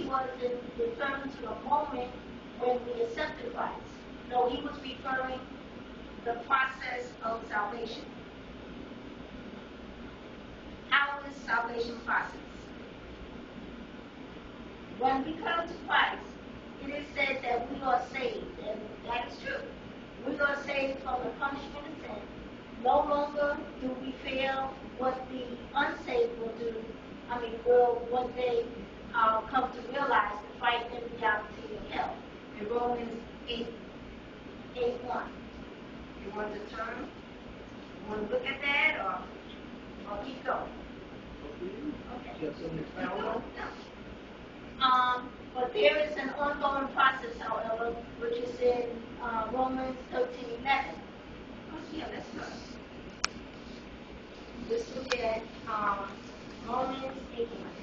wasn't referring to the moment when we accepted Christ. No, he was referring the process of salvation. How is salvation process? When we come to Christ, it is said that we are saved, and that is true. We are saved from the punishment of sin. No longer do we fear what the unsaved will do. Will one day come to realize the frightening reality of hell. In Romans 8:1. You want to turn? You want to look at that, or keep going? Okay. But there is an ongoing process, however, which is in Romans 13:11. Yeah, let's go. Let's look at Romans 8:1.